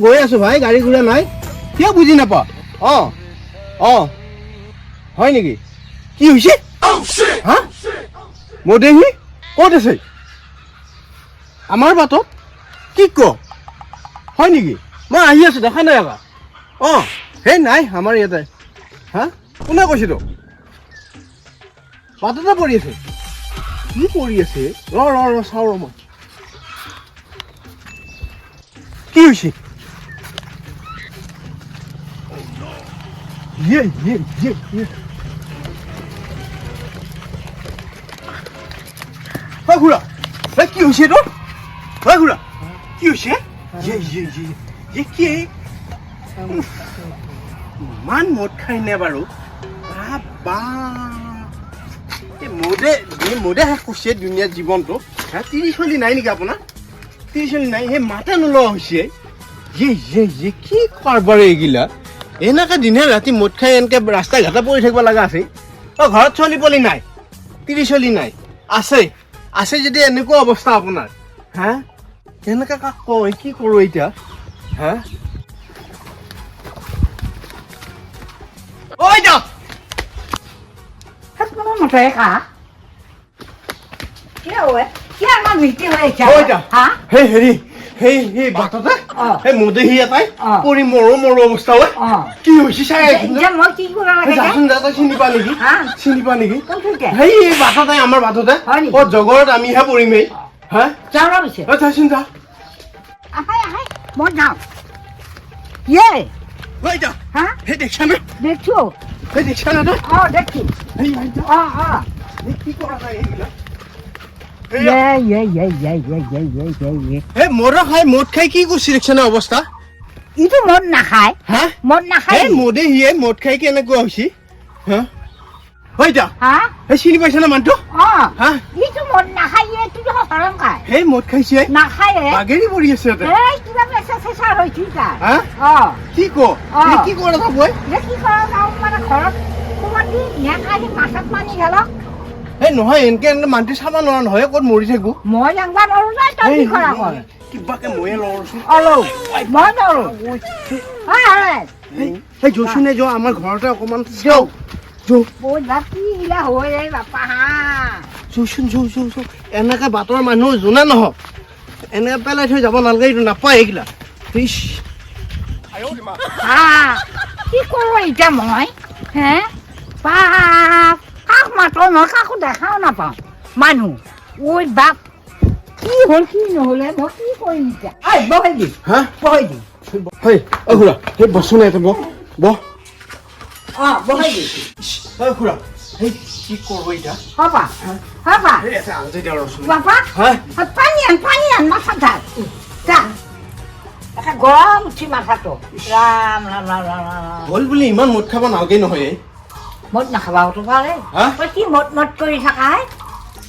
গৈ আছো ভাই, গাড়ী ঘোৰা নাই, কিয় বুজি নাপা? হয় নেকি? কি হৈছে? হা? মদেহি ক'ত আছে? আমাৰ বাটত? কি ক? হয় নেকি? মই আহি আছো, দেখা নাই আকৌ। সেই নাই আমাৰ ইয়াতে। হা? কোনে কৈছে তোক? বাটতে পৰি আছে। কি কৰি আছে? ৰ চাওঁ মই। কি হৈছে? খুৰা কি হৈছে তোৰ? খুৰা কি হৈছে? কি ইমান মদ খাই নে বাৰু? মদে শেষ কৰিছে দুনিয়াৰ জীৱনটো। 30 চলি নাই নেকি আপোনাৰ? 30 চলি নাই, সেই মাতে নোলোৱা হৈছে। কি কাৰবাৰ এইগিলা? এনেকে দিনে ৰাতি মদ খাই এনেকে ৰাস্তা ঘাটে পৰি থাকিব লগা আছে। ঘৰত চলি পলি নাই, 30 চলি নাই, আছে যদি এনেকুৱা অৱস্থা আপোনাৰ। হা? এনেকে কাক কয়, কি কৰো এতিয়া? হা? সেই বাটতে সেই মদেহি এটাই পৰি মৰো অৱস্থা হয়। কি হৈছে চাই চিনি পা নেকি? সেই বাটতে, আমাৰ বাটতে জগৰত আমিহে পৰিমেই। হা? চাচোন যা। সেই দেখছা না? সেই দেখছা না? কি কৰা যায় এইবিলাক? মদ খাই কি কৰিছে দেখছা না অৱস্থা? ইটো মদ নাখায়। মদ নাখায়। মদে হিয়ে মদ খাই কেনেকুৱা হৈছে? চিনি পাইছা না মানুহটো? ইটো মদ নাখায়, এইটো হৰণ খায়। সেই মদ খাইছে নাখায়, বাগেৰি পৰি আছে। কিবা প্ৰেচাৰ চেচাৰ হৈছে কি কি কৰা যাব? কি কৰা যাওঁ মানে ঘৰত ক'ৰবাত দি নেখাই মাছত মানি গেলক। নহয় এনেকে মানুহটো চাব নোৱাৰা নহয়, ক'ত মৰি থাকো মই জানিব নোৱাৰো নাই। তই কি কৰা কৰ? কিবাকে ময়ে লওঁচোন। মই নোৱাৰো। সেই জোচোনে যোৱা আমাৰ ঘৰতে অকমান এনেকে বাটৰ মানুহ যোনে নহওক এনেকে পেলাই থৈ যাব নালাগে, এইটো নাপায় এইগিলা। কি কৰো এতিয়া মই? কাক মাতো মই কাকো দেখাও নাপাওঁ। মানুহ বাপ কি হ'ল কি নহলে মই কি কৰিম এতিয়া? বহাই দি খুৰা সেই বস্তু নাই বহ। বহাই দি খুৰা সেই কি কৰব এতিয়া? পানী আন মাথাত গৰম উঠি মাথাটো। ৰাম ৰাম ৰাম ৰাম হ'ল বুলি ইমান মদ খাব নালাগে নহয়। মদ নাখাবাওতো পাৰে। কি মদ কৰি থাকা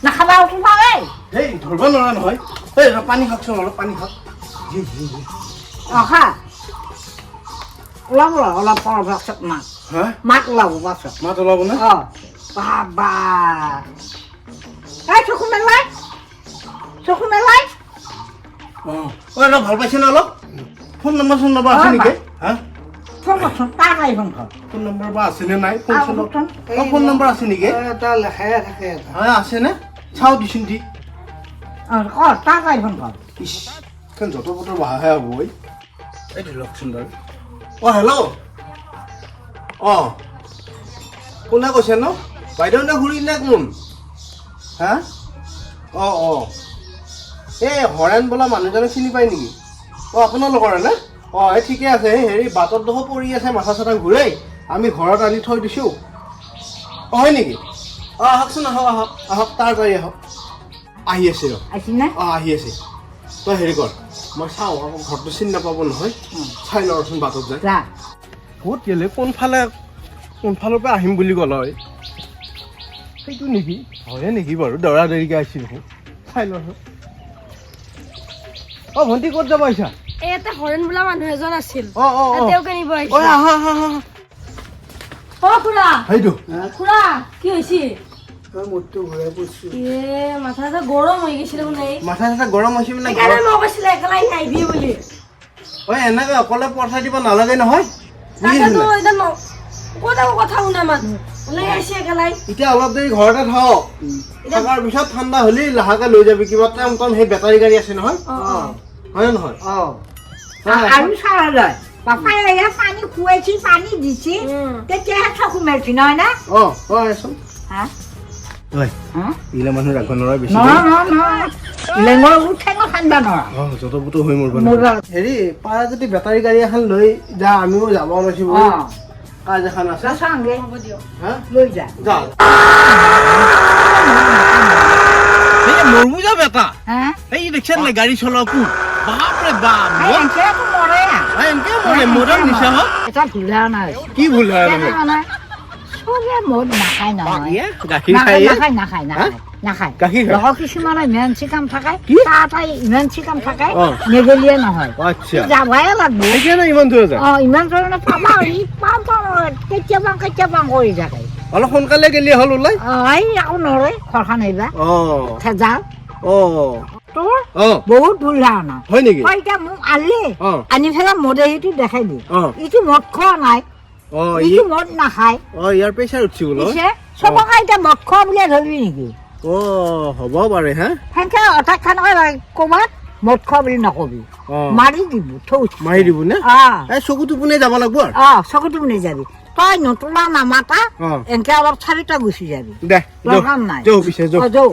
নাখাবাওতো পাৰে। সেই ধৰিব নোৱাৰা নহয়। পানী খাওকচোন, অলপ পানী খাওক। ওলাব অলপ পাছত মাত ওলাব পাছত। মাত ওলাব না? বাবা চকু মেলাই ভাল পাইছে না অলপ? ফোন নম্বৰ আছে নেকি? হা ফোন কৰচোন তাড়াতাড়ি ফোন কৰ ফোন নম্বৰ বা আছেনে নাই ফোন আহ, চোন ফোন। ফোন নম্বৰ আছে নেকি এটা লেখাই থাকে এটা হয় আছেনে চাওঁ দিচোন দি কৰ তাড়াতাড়ি ফোন কৰ ইছ এখন যত পটৰ বাহাহে হ'ব ঐ এইটো লওকচোন বাৰু অঁ হেল্ল' অঁ কোনে কৈছে ন বাইদেউ নে খুৰী নে কোন হা অঁ অঁ এই হৰেণ বোলা মানুহজনক চিনি পায় নেকি অঁ আপোনালোকৰে নে অঁ এই ঠিকে আছে এই হেৰি বাটত দেখোন পৰি আছে মাথা চাথা ঘূৰাই আমি ঘৰত আনি থৈ দিছোঁ অঁ হয় নেকি অঁ আহকচোন আহক আহক আহক তাড়াতাড়ি আহক আহি আছে ৰ আহিছেনে অঁ আহি আছে তই হেৰি কৰ মই চাওঁ আকৌ ঘৰটো চিনি নাপাব নহয় চাই লওঁচোন বাটত যায় যা ক'ত গ'লে কোনফালৰ পৰা আহিম বুলি ক'ল হয় সেইটো নেকি হয়ে নেকি বাৰু দৰা দেৰিকৈ আহিছিল দেখোন চাই লওঁচোন অঁ ভণ্টি ক'ত যাব আহিছা এটা হৰেণ বোলা মানুহ এজন আছিল অঁ অঁ অঁ তেওঁক আনিব ঐ আহিছো আহা আহা আহা অ খুৰা সেইটো খুৰা কি হৈছে তই মোৰটো ঘূৰাই পৰিছোঁ মাথা এটা গৰম হৈ গৈছিলে বোলে মাথা চাথা গৰম হৈছে মানে সেইকাৰণে মই কৈছিলে একেলাই নাহিবি বুলি ঐ এনেকৈ অকলে পঠাই দিব নালাগে নহয় তাকেতো বুজিছিলে এতিয়া ক'ত আকৌ কথা শুনা মানুহ ওলাই আহিছে একেলাই এতিয়া অলপ দেৰি ঘৰতে থাকক থকাৰ পিছত ঠাণ্ডা হ'লে লাহেকৈ লৈ যাবি কিবা টাইম সেই বেটাৰী গাড়ী আছে নহয় হয় নহয় অঁ আৰু চাবলৈ পাপাই এয়া পানী খুৱাইছি পানী দিছি তেতিয়াহে থ সোমাইছি নহয় না অঁ অঁ আছোন হা ঐ এইগিলা মানুহ ৰাখিব নোৱাৰে বেছি নহয় লেঙৰ উঠে ন ঠাণ্ডা নৰা অঁ যত পুতো হৈ মোৰ মোৰ হেৰি পাৰা যদি বেটাৰী গাড়ী এখন লৈ যা আমিও যাব ওলাইছোঁ অঁ কাজ এখন আছে চাওঁগে হ'ব দিয়ক হা লৈ যা যা মৰমু যা বেটা হা এই দেখিছেন নাই গাড়ী চলাওকো বাপৰে বাপ এনেকে আকৌ মৰে এনেকে মৰে মৰাৰ নিচা হওক এটা ভুলা নাই কি ভুল হয় কেনে মানে চবে মদ নাখায় নহয় গাখীৰ নাখায় খাই নাখায় নাখায় নাখায় গাখীৰ খায়? লগৰ কিছুমানে ইমানচি কাম থাকে কি? তাতে ইমানচি কাম থাকে অ। নেগেলিয়ে নহয় আচ্ছা যাবই লাগব সেইকাৰণে ইমান দূৰ যায় ইমান ধৰণে পাবা ই পাওঁ কেতিয়াবা কৰি থাকে অলপ সোনকালে গেলি হ'ল ওলাই এই আকৌ নৰে ঘৰখন আহিবা অঁ থেজাল অঁ তোৰ অঁ বহুত ভুল ধাৰণা হয় নেকি তই এতিয়া মোক আনিলি অঁ আনি পেলাই মদেহীটো দেখাই দি অঁ ইটো মদ খোৱা নাই অঁ ইটো মদ নাখায় অঁ ইয়াৰ প্ৰেচাৰ উঠছি বোলো পিছে চবকে এতিয়া মদ খোৱা বুলিয়ে ধৰিবি নেকি অঁ হ'ব পাৰে হা সেনেকে অৰ্থাৎ ক'ৰবাত মদ খোৱা বুলি নকবি অঁ মাৰি দিব থৌ মাৰি দিব নে অঁ এই চকু টোপনি যাব লাগব আৰু অঁ চকুটো শুনি যাবি তই নতুলা নামাতা অঁ এনেকে অলপ চাৰিটা গুচি যাবি দে দৰকাৰ নাই যাওঁ পিছে যাওঁ অঁ, যাওঁ